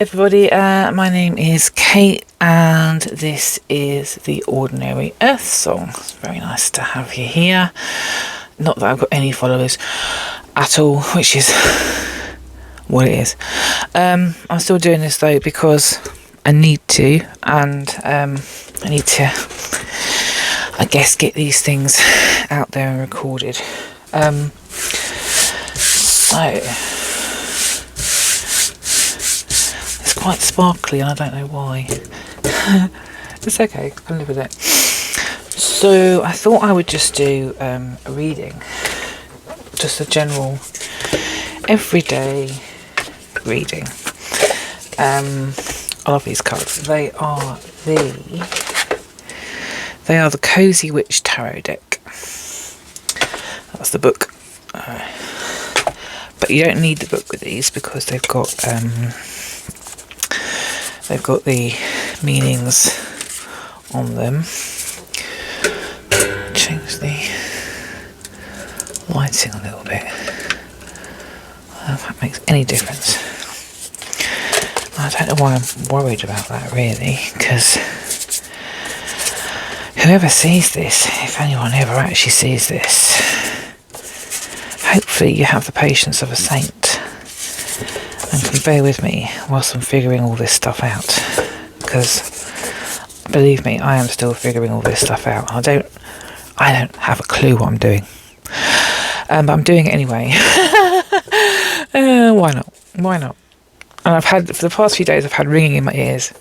Everybody, my name is Kate and this is the Ordinary Earth Song. It's very nice to have you here. Not that I've got any followers at all, which is what it is. I'm still doing this though because I need to, and I need to, I guess, get these things out there and recorded. So quite sparkly and I don't know why. It's okay, I can live with it. So I thought I would just do a reading, just a general everyday reading. I love these cards. They are the Cozy Witch Tarot deck. That's the book. But you don't need the book with these because they've got the meanings on them. Change the lighting a little bit. I don't know if that makes any difference. I don't know why I'm worried about that really, because whoever sees this, if anyone ever actually sees this, hopefully you have the patience of a saint and can bear with me whilst I'm figuring all this stuff out, because believe me, I am still figuring all this stuff out. I don't have a clue what I'm doing, but I'm doing it anyway. Why not? And I've had, for the past few days, I've had ringing in my ears,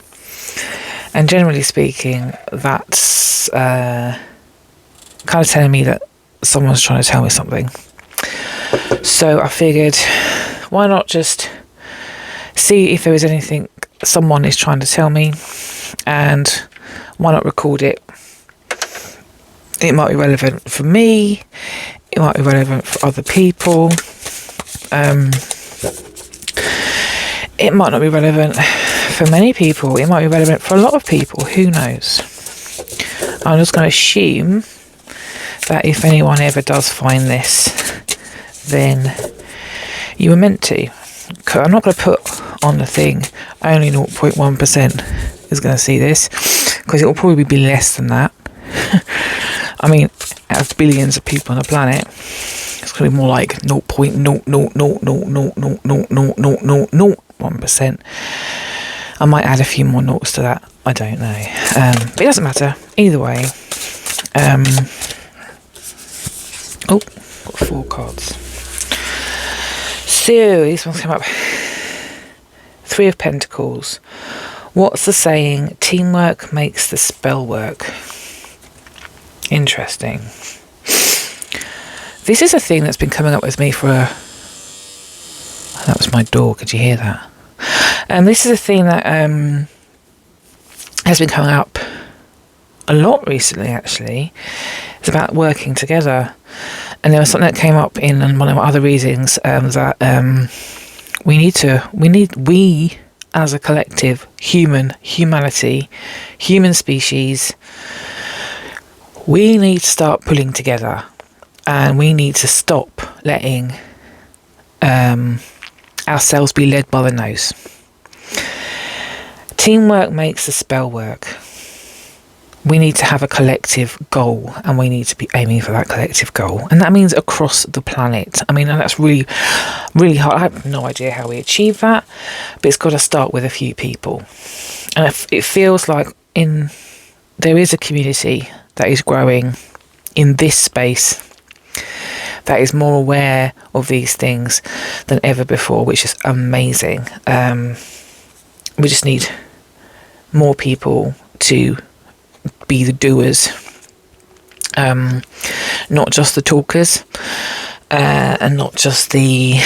and generally speaking, that's kind of telling me that someone's trying to tell me something. So I figured, why not just see if there is anything someone is trying to tell me, and why not record it? It might be relevant for me, it might be relevant for other people, it might not be relevant for many people, it might be relevant for a lot of people, who knows. I'm just going to assume that if anyone ever does find this, then you were meant to. I'm not going to put on the thing only 0.1% is going to see this, because it will probably be less than that. I mean, out of billions of people on the planet, it's going to be more like 0.000000001%. I might add a few more noughts to that, I don't know, but it doesn't matter either way. Got 4 cards. So these ones come up. 3 of Pentacles. What's the saying? Teamwork makes the spell work. Interesting. This is a thing that's been coming up with me for a... That was my door, could you hear that? This is a thing that has been coming up a lot recently, actually. It's about working together. And there was something that came up in one of my other readings, that we as a collective, humanity, human species, we need to start pulling together, and we need to stop letting ourselves be led by the nose. Teamwork makes the spell work. We need to have a collective goal, and we need to be aiming for that collective goal, and that means across the planet. I mean, and that's really, really hard. I have no idea how we achieve that, but it's got to start with a few people. And it feels like there is a community that is growing in this space that is more aware of these things than ever before, which is amazing. We just need more people to be the doers, not just the talkers, and not just the,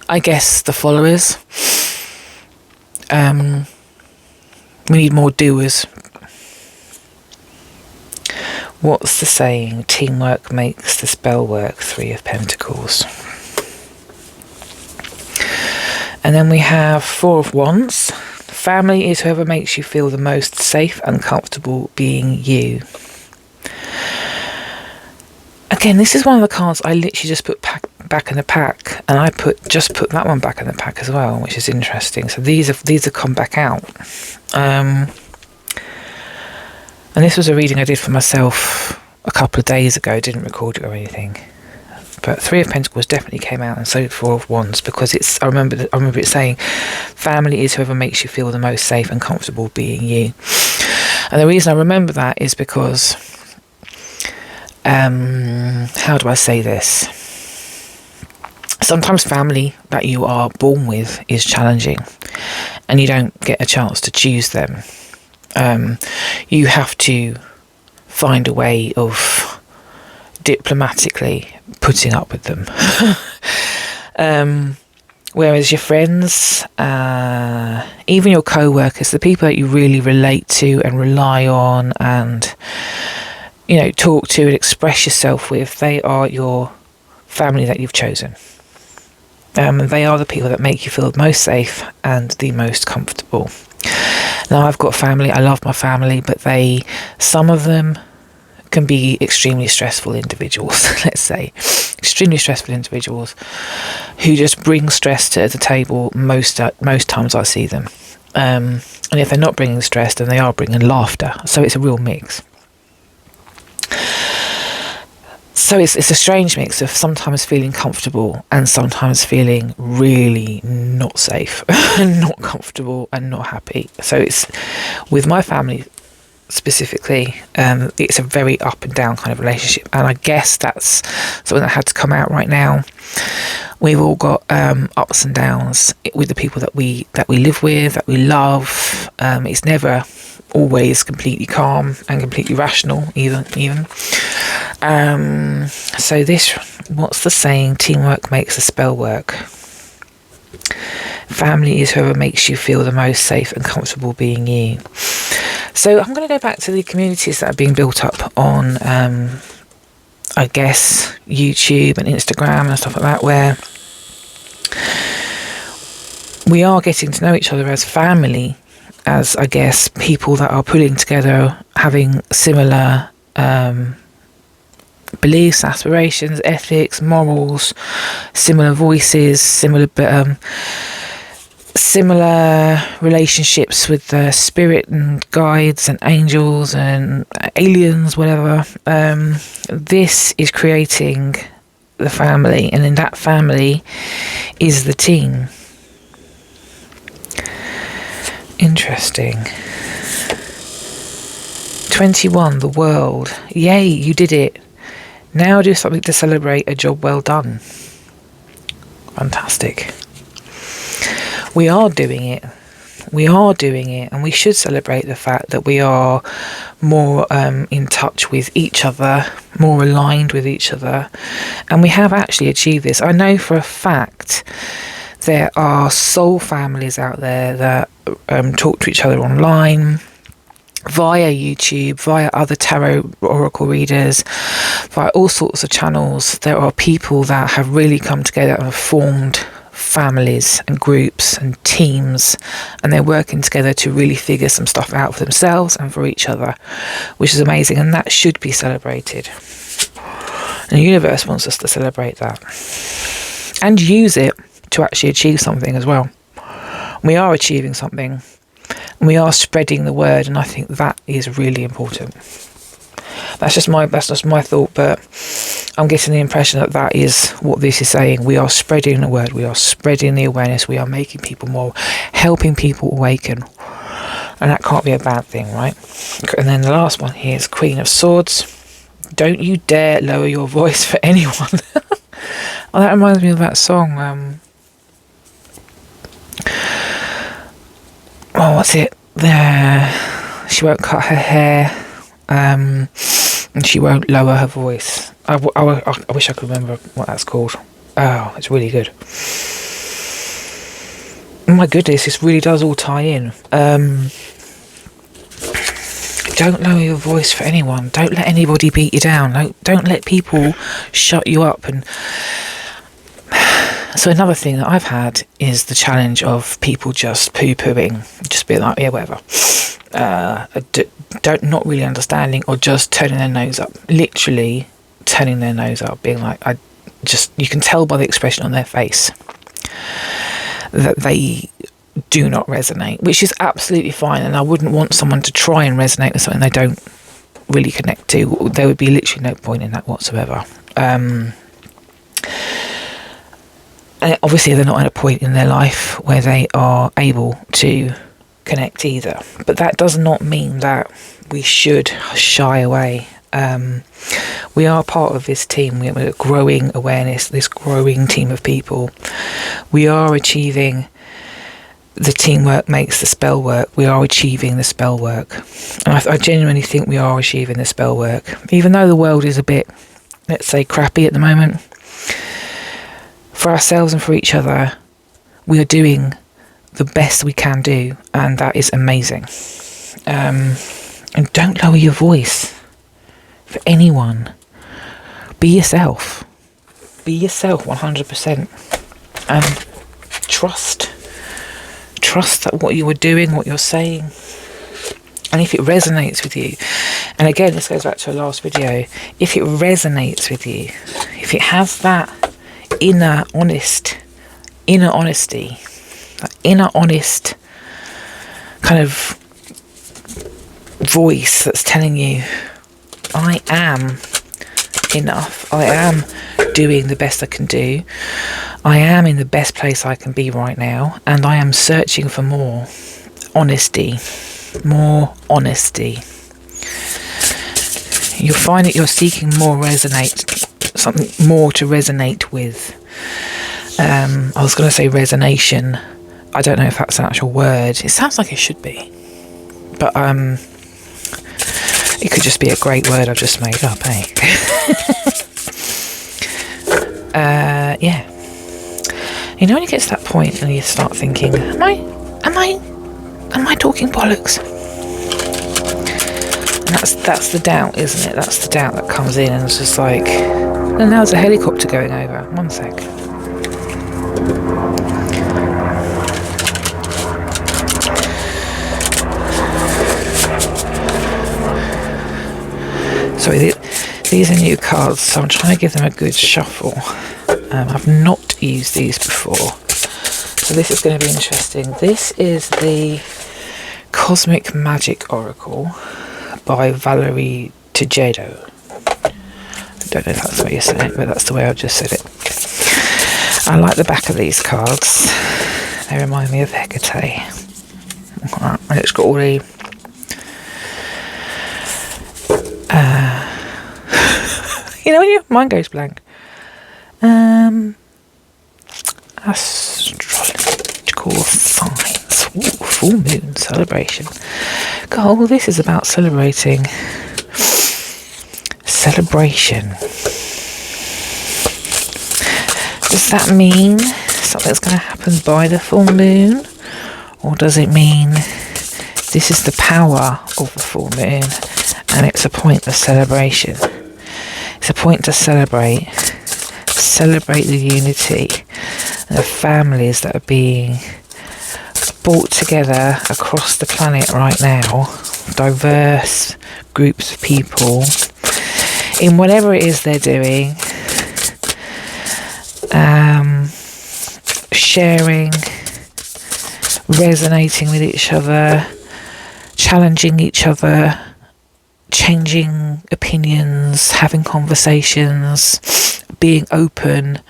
I guess, the followers. We need more doers. What's the saying? Teamwork makes the spell work. 3 of Pentacles. And then we have 4 of Wands. Family is whoever makes you feel the most safe and comfortable being you. again, this is one of the cards I literally just put back in the pack, and I just put that one back in the pack as well, which is interesting. So these have come back out. And this was a reading I did for myself a couple of days ago. Didn't record it or anything. But Three of Pentacles definitely came out, and so did Four of Wands, because I remember it saying, family is whoever makes you feel the most safe and comfortable being you. And the reason I remember that is because, how do I say this? Sometimes family that you are born with is challenging, and you don't get a chance to choose them. You have to find a way of diplomatically putting up with them. Whereas your friends, even your co-workers, the people that you really relate to and rely on and, you know, talk to and express yourself with, they are your family that you've chosen. They are the people that make you feel the most safe and the most comfortable. Now, I've got family, I love my family, but some of them can be extremely stressful individuals, let's say. Extremely stressful individuals who just bring stress to the table most times I see them. And if they're not bringing stress, then they are bringing laughter. So it's a real mix. So it's a strange mix of sometimes feeling comfortable and sometimes feeling really not safe, not comfortable and not happy. So it's, with my family specifically, it's a very up and down kind of relationship, and I guess that's something that had to come out right now. We've all got ups and downs with the people that we live with, that we love. It's never always completely calm and completely rational even. So this, what's the saying? Teamwork makes the spell work. Family is whoever makes you feel the most safe and comfortable being you. So I'm going to go back to the communities that are being built up on, I guess, YouTube and Instagram and stuff like that, where we are getting to know each other as family, as, I guess, people that are pulling together, having similar beliefs, aspirations, ethics, morals, similar voices, similar relationships with the spirit and guides and angels and aliens, whatever. This is creating the family, and in that family is the team. Interesting. 21, the world. Yay, you did it. Now do something to celebrate a job well done. Fantastic. We are doing it. And we should celebrate the fact that we are more in touch with each other, more aligned with each other, and we have actually achieved this. I know for a fact there are soul families out there that talk to each other online, via YouTube, via other tarot oracle readers, via all sorts of channels. There are people that have really come together and have formed families and groups and teams, and they're working together to really figure some stuff out for themselves and for each other, which is amazing, and that should be celebrated. And the universe wants us to celebrate that and use it to actually achieve something as well. We are achieving something, and we are spreading the word, and I think that is really important. That's just my thought, but I'm getting the impression that that is what this is saying. We are spreading the word, we are spreading the awareness, we are making people more, helping people awaken, and that can't be a bad thing, right? And then the last one here is Queen of Swords. Don't you dare lower your voice for anyone. Oh, that reminds me of that song. Oh, what's it? There, she won't cut her hair. And she won't lower her voice. I wish I could remember what that's called. Oh, it's really good. Oh my goodness, this really does all tie in. Don't lower your voice for anyone. Don't let anybody beat you down. Don't let people shut you up. And so another thing that I've had is the challenge of people just poo-pooing, just being like, yeah, whatever. Not really understanding, or just turning their nose up. Literally, turning their nose up, being like, you can tell by the expression on their face that they do not resonate, which is absolutely fine. And I wouldn't want someone to try and resonate with something they don't really connect to. There would be literally no point in that whatsoever. And obviously they're not at a point in their life where they are able to connect either, but that does not mean that we should shy away. We are part of this team. We're growing awareness, this growing team of people. We are achieving the teamwork makes the spell work. We are achieving the spell work, and I genuinely think we are achieving the spell work, even though the world is a bit, let's say, crappy at the moment. For ourselves and for each other, we are doing the best we can do, and that is amazing. And don't lower your voice for anyone. Be yourself. Be yourself 100%. And trust that what you are doing, what you're saying, and if it resonates with you, and again, this goes back to our last video, if it resonates with you, if it has that inner honesty, that inner honest kind of voice that's telling you, I am enough, I am doing the best I can do, I am in the best place I can be right now, and I am searching for more honesty. You'll find that you're seeking something more to resonate with. I was going to say resonation. I don't know if that's an actual word. It sounds like it should be, but it could just be a great word I've just made up, eh? Yeah. You know, when you get to that point and you start thinking, am I talking bollocks? And that's the doubt, isn't it? That's the doubt that comes in, and it's just like, and now there's a helicopter going over. One sec. Sorry, these are new cards, so I'm trying to give them a good shuffle. I've not used these before, so this is going to be interesting. This is the Cosmic Magic Oracle by Valerie Tejedo. I don't know if that's the way you say it, but that's the way I've just said it. I like the back of these cards. They remind me of Hecate. And it's got all the you know when your mind goes blank. Astrological signs. Ooh, full moon celebration. God, well, this is about celebrating. Celebration. Does that mean something's going to happen by the full moon? Or does it mean this is the power of the full moon and it's a point of celebration? It's a point to celebrate the unity and the families that are being brought together across the planet right now, diverse groups of people, in whatever it is they're doing, sharing, resonating with each other, challenging each other, changing opinions, having conversations, being open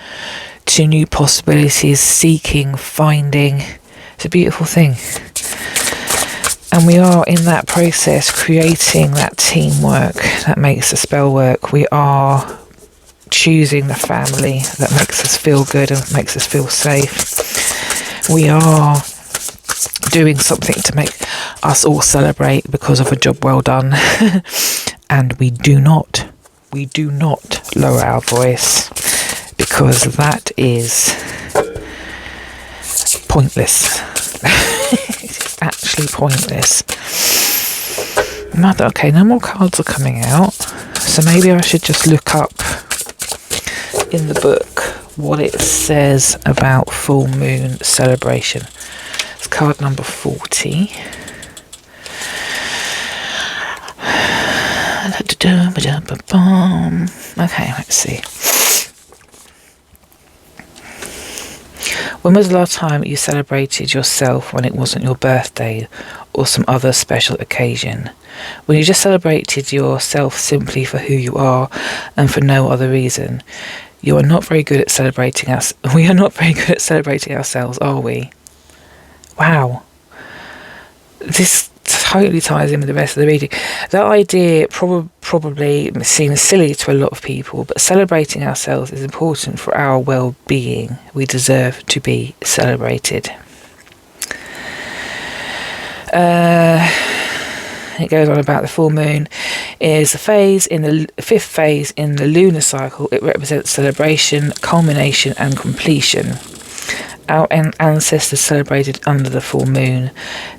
to new possibilities, seeking, finding. It's a beautiful thing. And we are in that process creating that teamwork that makes the spell work. We are choosing the family that makes us feel good and makes us feel safe. We are doing something to make us all celebrate because of a job well done. And we do not lower our voice, because that is pointless. It's actually pointless. Okay, no more cards are coming out, so maybe I should just look up in the book what it says about full moon celebration. It's card number 40. Okay, let's see. When was the last time you celebrated yourself when it wasn't your birthday or some other special occasion? When you just celebrated yourself simply for who you are and for no other reason. You are not very good at celebrating us. We are not very good at celebrating ourselves, are we? Wow. This totally ties in with the rest of the reading. That idea probably seems silly to a lot of people, but celebrating ourselves is important for our well-being. We deserve to be celebrated. It goes on about the full moon is the phase in the fifth phase in the lunar cycle. It represents celebration, culmination and completion. Our ancestors celebrated under the full moon.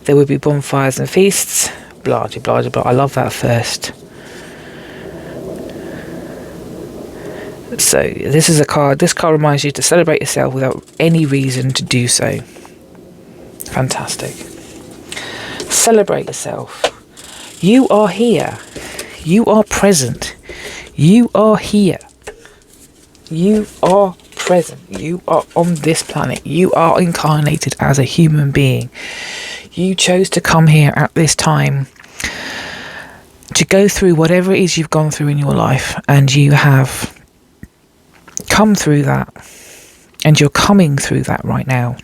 There would be bonfires and feasts. Blah, blah, blah, blah. I love that first. So this is a card. This card reminds you to celebrate yourself without any reason to do so. Fantastic. Celebrate yourself. You are here. You are present. You are here. You are present. You are on this planet. You are incarnated as a human being. You chose to come here at this time to go through whatever it is you've gone through in your life, and you have come through that, and you're coming through that right now.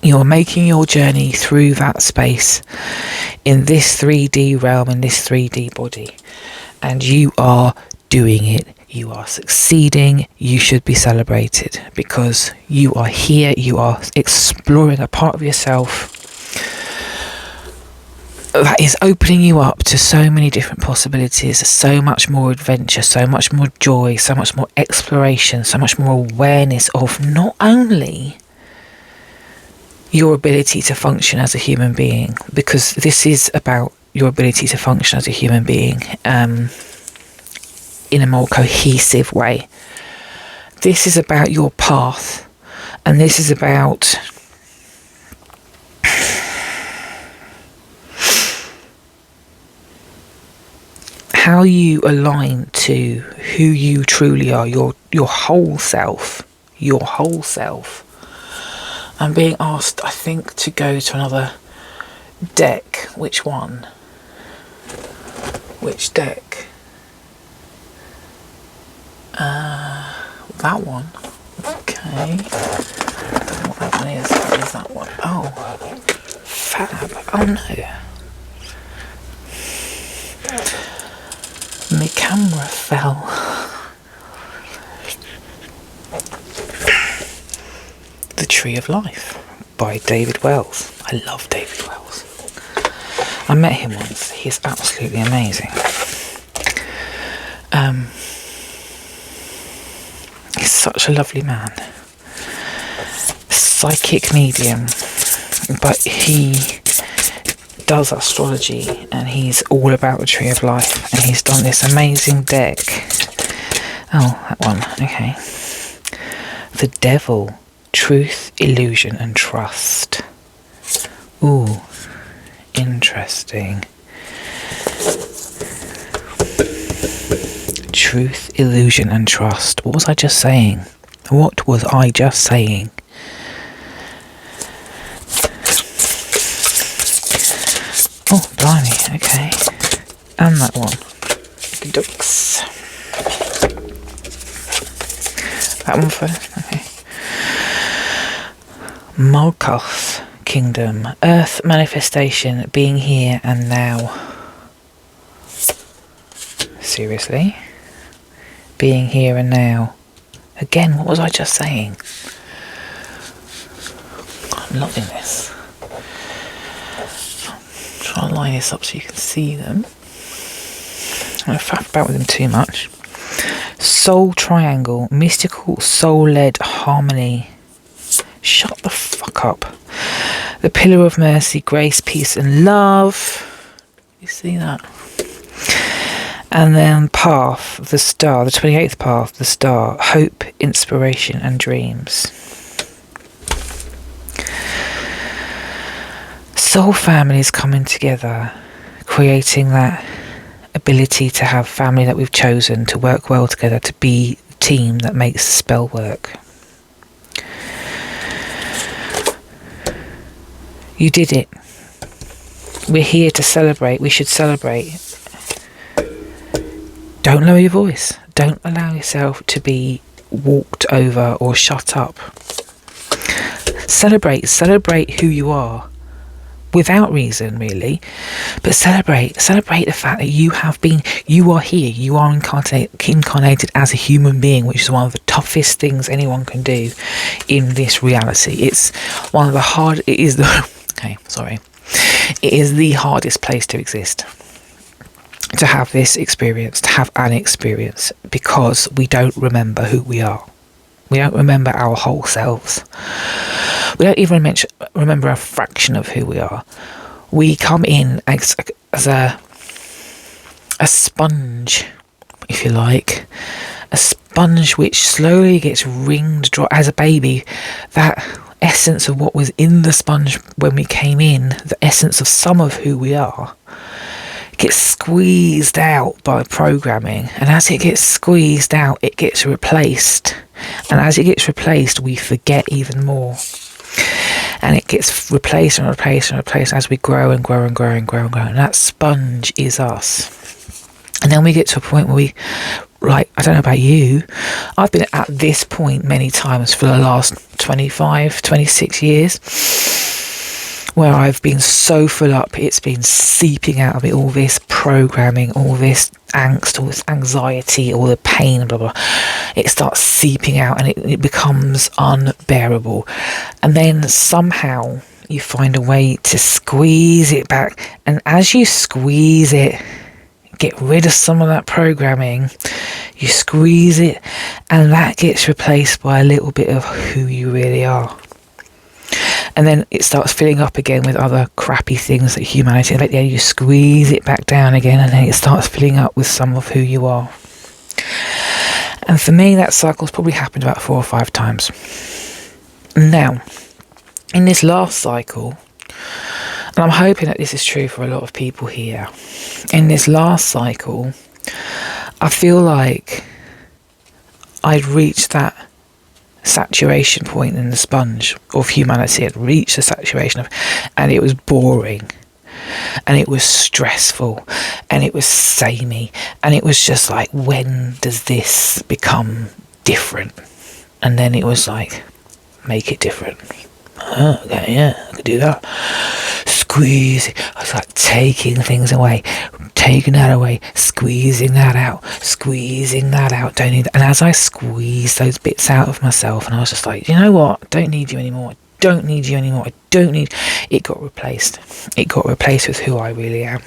You're making your journey through that space in this 3D realm, in this 3D body, and you are doing it. You are succeeding. You should be celebrated because you are here. You are exploring a part of yourself that is opening you up to so many different possibilities, so much more adventure, so much more joy, so much more exploration, so much more awareness of not only your ability to function as a human being, because this is about your ability to function as a human being in a more cohesive way. This is about your path, and this is about how you align to who you truly are, your whole self, your whole self. I'm being asked, I think, to go to another deck. Which one? Which deck? That one. Okay. What that one is? What is that one? Oh, fab. Oh no. My camera fell. The Tree of Life by David Wells. I love David Wells. I met him once. He's absolutely amazing. He's such a lovely man. Psychic medium, but he does astrology and he's all about the Tree of Life, and he's done this amazing deck. Oh, that one. Okay. The Devil. Truth, illusion and trust. Ooh, interesting. Truth, illusion and trust. What was I just saying? What was I just saying? Oh, blimey, okay. And that one. Ducks. That one first, okay. Malkuth Kingdom. Earth manifestation, being here and now. Seriously? Being here and now. Again, what was I just saying? I'm loving this. Try to line this up so you can see them. I'm going to faff about with them too much. Soul triangle. Mystical soul-led harmony. Shut the fuck up. The pillar of mercy, grace, peace and love. You see that? And then path, the star, the 28th path, the star, hope, inspiration and dreams. Soul families coming together, creating that ability to have family that we've chosen to work well together, to be the team that makes the spell work. You did it. We're here to celebrate. We should celebrate. Don't lower your voice. Don't allow yourself to be walked over or shut up. Celebrate who you are, without reason really, but celebrate the fact that you are here, you are incarnated as a human being, which is one of the toughest things anyone can do in this reality. It's one of the it is the hardest place to exist, to have this experience, to have an experience, because we don't remember who we are. We don't remember our whole selves. We don't even remember a fraction of who we are. We come in as a sponge, if you like. A sponge which slowly gets wringed dry. As a baby, that essence of what was in the sponge when we came in, the essence of some of who we are, gets squeezed out by programming, and as it gets squeezed out, it gets replaced, and as it gets replaced, we forget even more, and it gets replaced and replaced and replaced as we grow and grow and grow and grow and grow, and that sponge is us. And then we get to a point where I don't know about you, I've been at this point many times for the last 25, 26 years, where I've been so full up, it's been seeping out of me, all this programming, all this angst, all this anxiety, all the pain, blah, blah. It starts seeping out and it becomes unbearable. And then somehow you find a way to squeeze it back. And as you squeeze it, get rid of some of that programming, you squeeze it, and that gets replaced by a little bit of who you really are. And then it starts filling up again with other crappy things that humanity, and then you squeeze it back down again, and then it starts filling up with some of who you are. And for me, that cycle's probably happened about 4 or 5 times. Now, in this last cycle, and I'm hoping that this is true for a lot of people here, in this last cycle, I feel like I'd reached that saturation point in the sponge of humanity. I'd reached the saturation of, and it was boring, and it was stressful, and it was samey, and it was just like, when does this become different? And then it was like, make it different. Oh, okay, yeah, I could do that. Squeeze. I was like taking things away, taking that away, squeezing that out, don't need that. And as I squeezed those bits out of myself, and I was just like, you know what, I don't need you anymore, it got replaced with who I really am.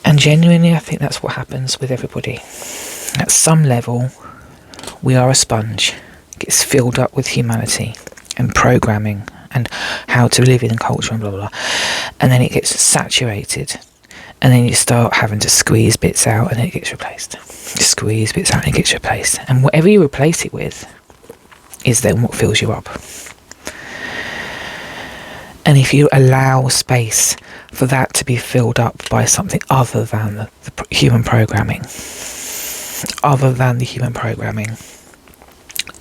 And genuinely, I think that's what happens with everybody. At some level, we are a sponge. It gets filled up with humanity and programming and how to live in culture and blah, blah, blah. And then it gets saturated. And then you start having to squeeze bits out and it gets replaced. Squeeze bits out and it gets replaced. And whatever you replace it with is then what fills you up. And if you allow space for that to be filled up by something other than the human programming,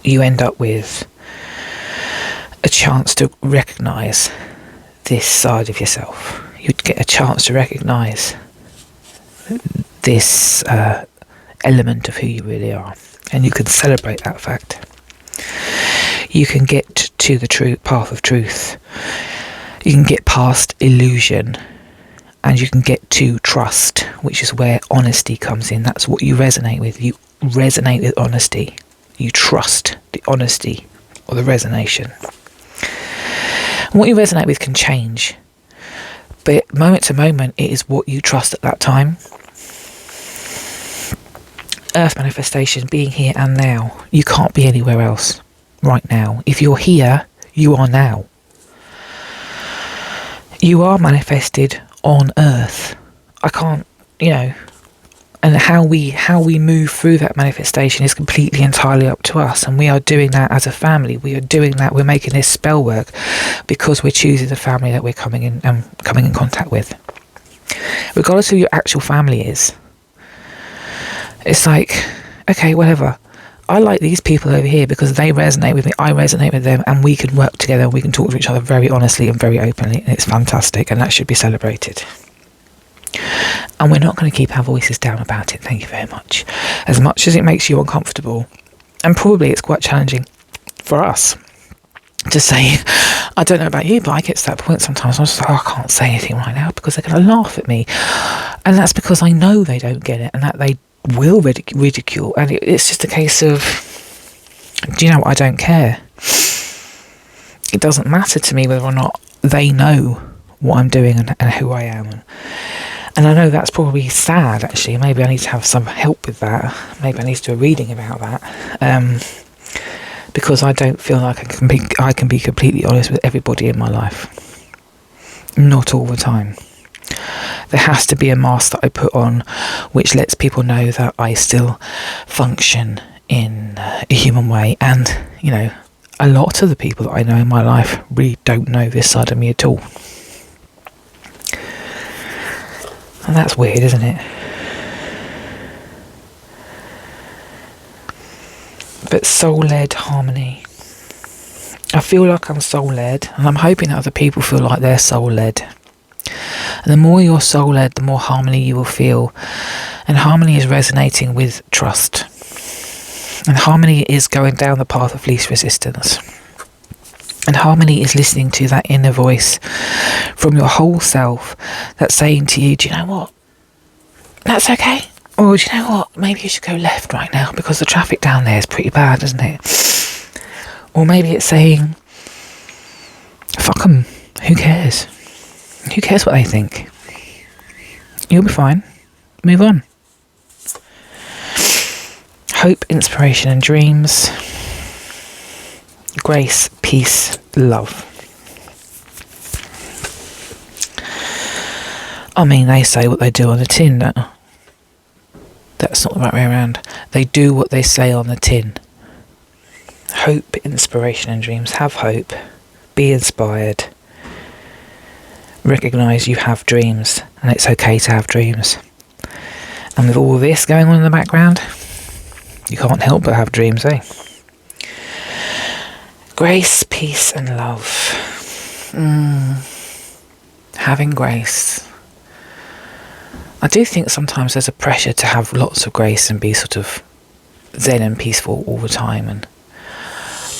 you end up with a chance to recognise this side of yourself. You'd get a chance to recognise this element of who you really are, and you can celebrate that fact. You can get to the true path of truth. You can get past illusion, and you can get to trust, which is where honesty comes in. That's what you resonate with. You resonate with honesty. You trust the honesty or the resonation. And what you resonate with can change, but moment to moment, it is what you trust at that time. Earth manifestation, being here and now. You can't be anywhere else right now. If you're here, you are now. You are manifested on Earth. I can't, and how we move through that manifestation is completely entirely up to us, and we are doing that as a family. We are doing that. We're making this spell work because we're choosing the family that we're coming in contact with. regardless of who your actual family is. It's like, okay, whatever. I like these people over here because they resonate with me, I resonate with them, and we can work together, we can talk to each other very honestly and very openly, and it's fantastic, and that should be celebrated. And we're not going to keep our voices down about it, thank you very much. As much as it makes you uncomfortable, and probably it's quite challenging for us to say, I don't know about you, but I get to that point sometimes, I'm just like, oh, I can't say anything right now because they're going to laugh at me. And that's because I know they don't get it, and that they will ridicule, and it's just a case of, do you know what, I don't care. It doesn't matter to me whether or not they know what I'm doing and who I am. And I know that's probably sad, actually. Maybe I need to have some help with that. Maybe I need to do a reading about that, because I don't feel like I can be completely honest with everybody in my life. Not all the time. There has to be a mask that I put on which lets people know that I still function in a human way. And, you know, a lot of the people that I know in my life really don't know this side of me at all. And that's weird, isn't it? But soul-led harmony. I feel like I'm soul-led, and I'm hoping that other people feel like they're soul-led. And the more you're soul-led, the more harmony you will feel. And harmony is resonating with trust. And harmony is going down the path of least resistance. And harmony is listening to that inner voice from your whole self that's saying to you, do you know what? That's okay. Or do you know what? Maybe you should go left right now because the traffic down there is pretty bad, isn't it? Or maybe it's saying, fuck 'em. Who cares? Who cares what they think? You'll be fine. Move on. Hope, inspiration and dreams. Grace, peace, love. I mean, they say what they do on the tin, don't they? That's not the right way around. They do what they say on the tin. Hope, inspiration and dreams. Have hope. Be inspired. Recognise you have dreams, and it's okay to have dreams. And with all this going on in the background, you can't help but have dreams, eh? Grace, peace and love. Having grace. I do think sometimes there's a pressure to have lots of grace and be sort of zen and peaceful all the time, and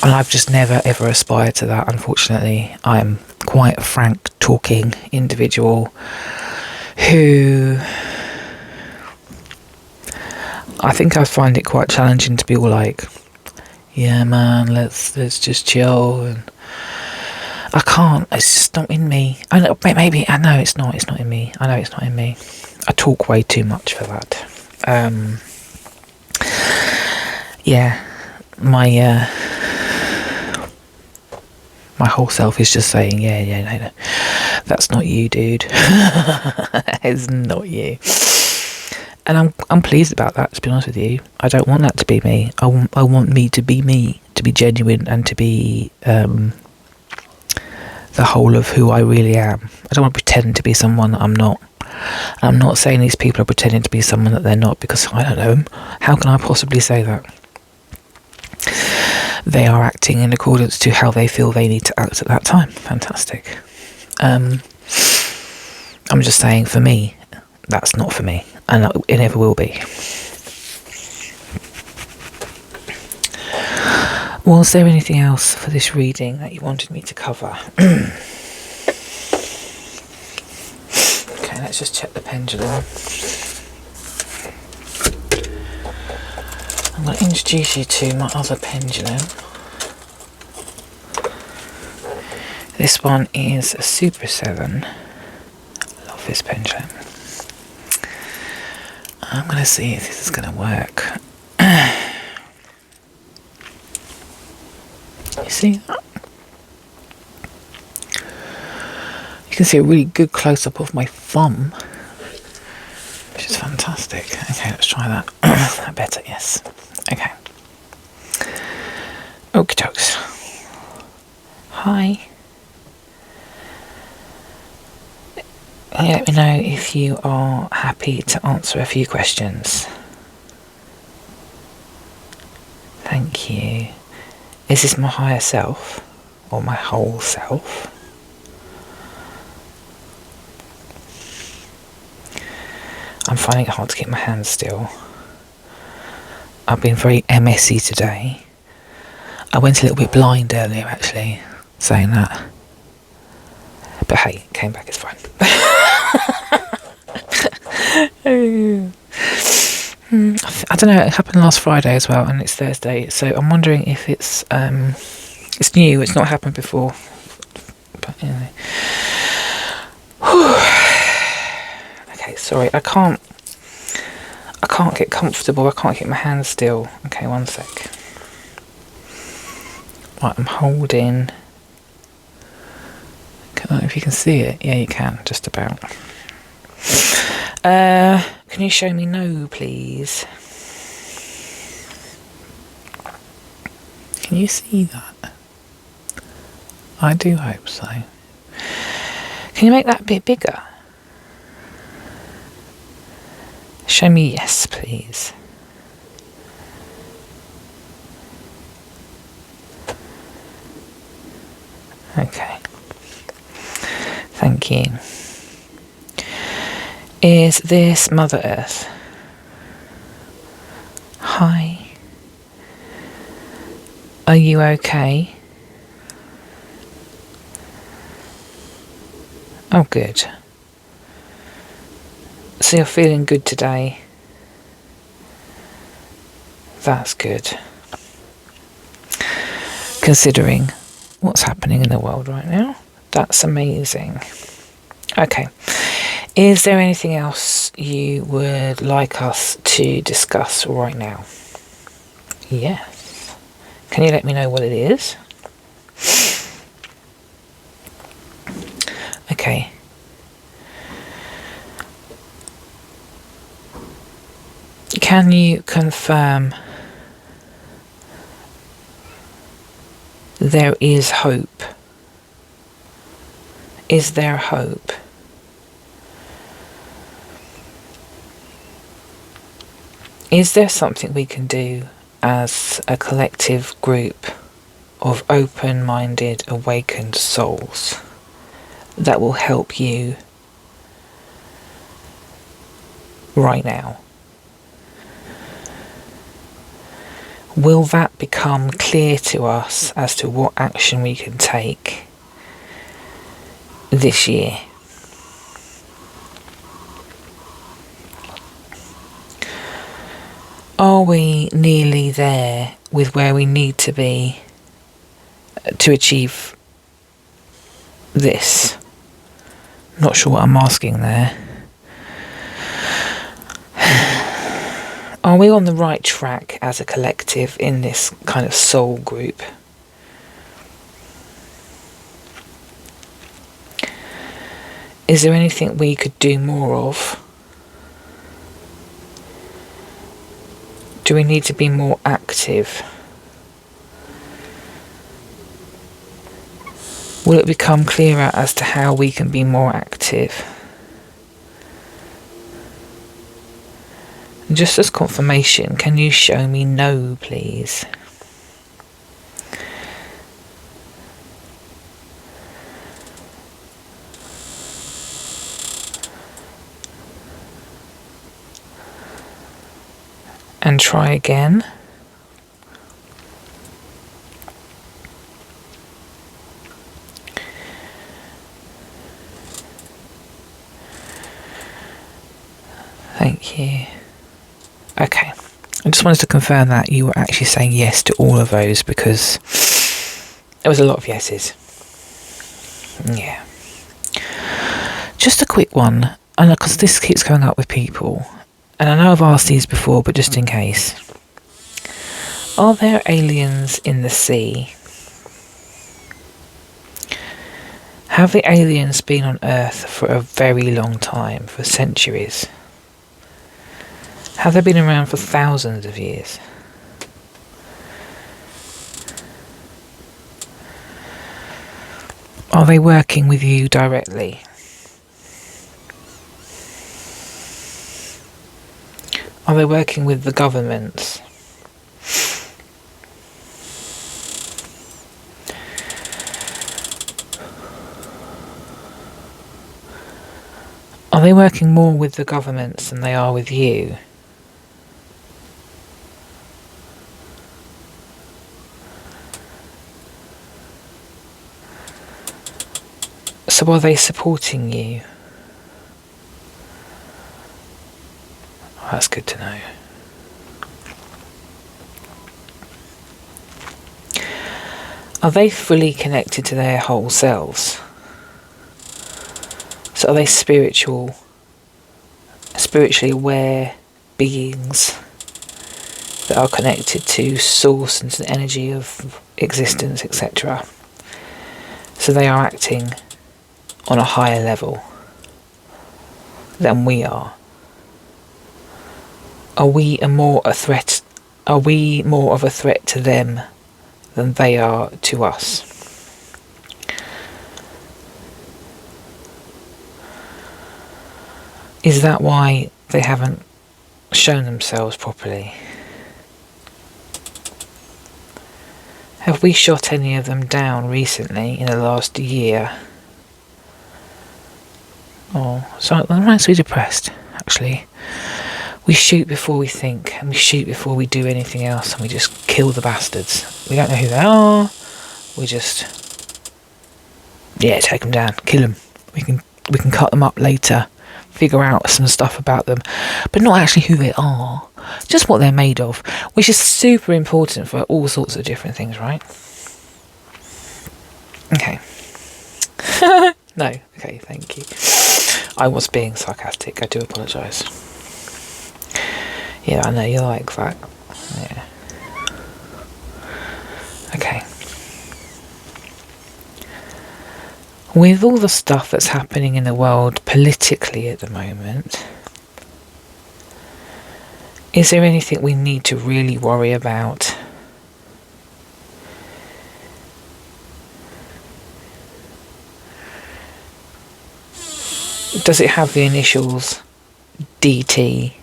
I've just never ever aspired to that, unfortunately. I'm quite a frank talking individual who I think I find it quite challenging to be all like, yeah man, let's just chill, and I can't, it's just not in me. I know, maybe, I know it's not in me. I know it's not in me. I talk way too much for that. Yeah, my whole self is just saying, no, that's not you, dude. It's not you. And I'm pleased about that, to be honest with you. I don't want that to be me. I want me, to be genuine, and to be the whole of who I really am. I don't want to pretend to be someone that I'm not. And I'm not saying these people are pretending to be someone that they're not, because I don't know them. How can I possibly say that? They are acting in accordance to how they feel they need to act at that time. Fantastic. I'm just saying, for me, that's not for me, and it never will be. Was there anything else for this reading that you wanted me to cover? Okay, let's just check the pendulum. I'm going to introduce you to my other pendulum. This one is a Super 7. I love this pendulum. I'm going to see if this is going to work. You see that? You can see a really good close-up of my thumb, which is fantastic. Okay, let's try that. That better, yes. Okay. Okie dokes. Hi. Can you let me know if you are happy to answer a few questions? Thank you. Is this my higher self or my whole self? I'm finding it hard to keep my hands still. I've been very messy today. I went a little bit blind earlier, actually, saying that. But hey, came back, it's fine. I don't know, it happened last Friday as well, and it's Thursday, so I'm wondering if it's new, it's not happened before. But anyway. Okay, sorry, I can't get comfortable, I can't keep my hands still. Okay, one sec. Right, I'm holding. I don't know if you can see it. Yeah, you can, just about. Can you show me no, please? Can you see that? I do hope so. Can you make that a bit bigger? Show me yes, please. Okay. Thank you. Is this Mother Earth? Hi. Are you okay? Oh, good. So you're feeling good today? That's good. Considering what's happening in the world right now. That's amazing. Okay. Is there anything else you would like us to discuss right now? Yes. Can you let me know what it is? Okay. Can you confirm there is hope? Is there hope? Is there something we can do as a collective group of open-minded, awakened souls that will help you right now? Will that become clear to us as to what action we can take this year? Are we nearly there with where we need to be to achieve this? Not sure what I'm asking there. Are we on the right track as a collective in this kind of soul group? Is there anything we could do more of? Do we need to be more active? Will it become clearer as to how we can be more active? Just as confirmation, can you show me no, please? And try again. Thank you. Okay. I just wanted to confirm that you were actually saying yes to all of those, because there was a lot of yeses. Yeah. Just a quick one, and because this keeps coming up with people, and I know I've asked these before, but just in case. Are there aliens in the sea? Have the aliens been on Earth for a very long time, for centuries? Have they been around for thousands of years? Are they working with you directly? Are they working with the governments? Are they working more with the governments than they are with you? So are they supporting you? Oh, that's good to know. Are they fully connected to their whole selves? So are they spiritually aware beings that are connected to source and to the energy of existence, etc.? So they are acting on a higher level than we are. Are we more of a threat to them than they are to us? Is that why they haven't shown themselves properly? Have we shot any of them down recently in the last year? Oh, so that reminds me depressed, actually. We shoot before we think, and we shoot before we do anything else, and we just kill the bastards. We don't know who they are. We just, take them down, kill them. We can cut them up later, figure out some stuff about them, but not actually who they are, just what they're made of, which is super important for all sorts of different things, right? Okay. No, okay, thank you. I was being sarcastic, I do apologise. Yeah, I know you like that. Yeah. Okay. With all the stuff that's happening in the world politically at the moment, is there anything we need to really worry about? Does it have the initials DT?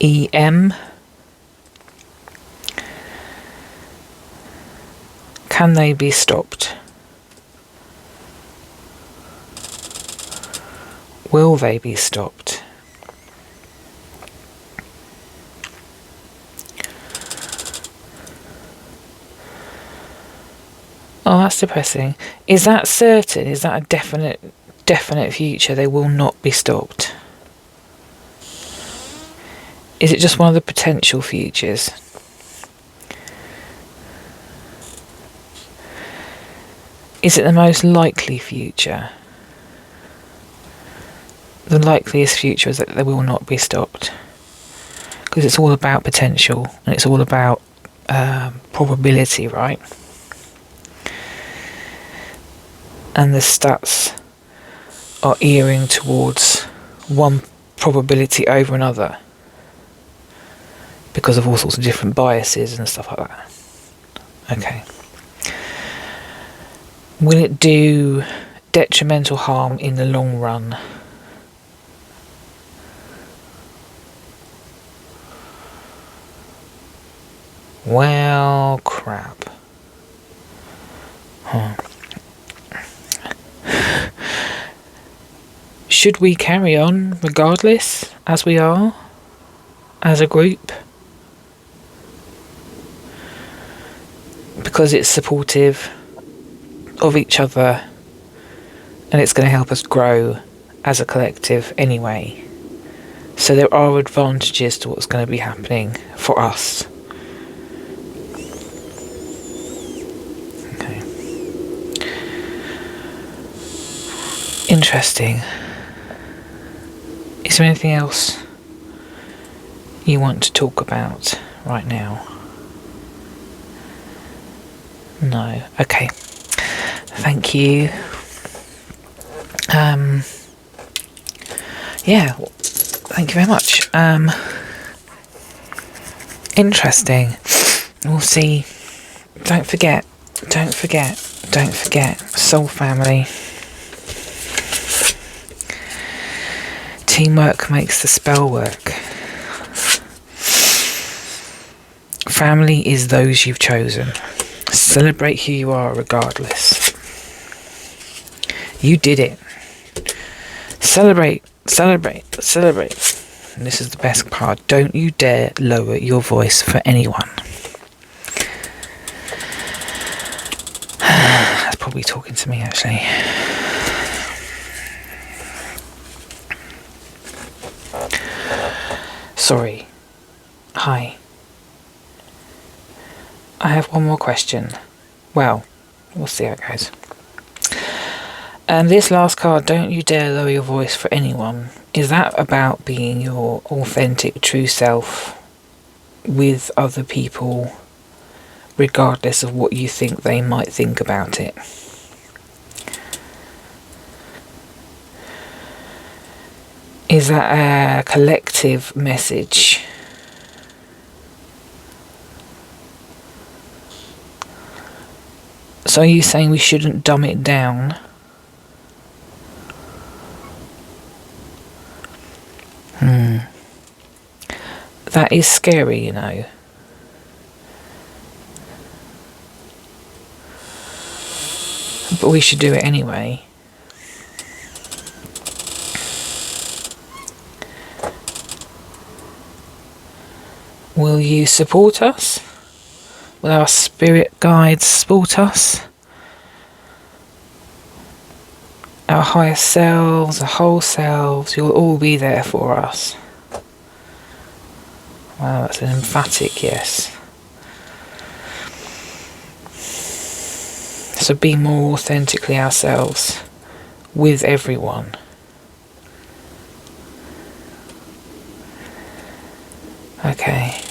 EM? Can they be stopped? Will they be stopped? Oh, that's depressing. Is that certain? Is that a definite future? They will not be stopped? Is it just one of the potential futures? Is it the most likely future? The likeliest future is that they will not be stopped. Because it's all about potential, and it's all about probability, right? And the stats are earing towards one probability over another because of all sorts of different biases and stuff like that. Okay. Will it do detrimental harm in the long run? Well, crap. Should we carry on regardless, as we are, as a group? Because it's supportive of each other and it's going to help us grow as a collective anyway. So there are advantages to what's going to be happening for us. Okay. Interesting. Is there anything else you want to talk about right now? No. Okay. Thank you. Yeah. Thank you very much. Interesting. We'll see. Don't forget. Soul family. Teamwork makes the spell work. Family is those you've chosen. Celebrate who you are regardless. You did it. Celebrate, celebrate, celebrate. And this is the best part. Don't you dare lower your voice for anyone. That's probably talking to me, actually. Sorry. Hi. I have one more question. Well, we'll see how it goes. And this last card, don't you dare lower your voice for anyone. Is that about being your authentic, true self with other people, regardless of what you think they might think about it? Is that a collective message? So are you saying we shouldn't dumb it down? That is scary, you know. But we should do it anyway. Will you support us? Will our spirit guides support us? Our higher selves, our whole selves, you'll all be there for us. Wow, that's an emphatic yes. So be more authentically ourselves with everyone. Okay.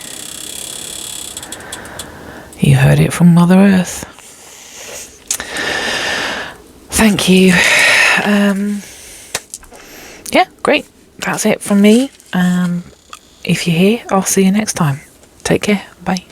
You heard it from Mother Earth. Thank you. Yeah, great. That's it from me. If you're here, I'll see you next time. Take care. Bye.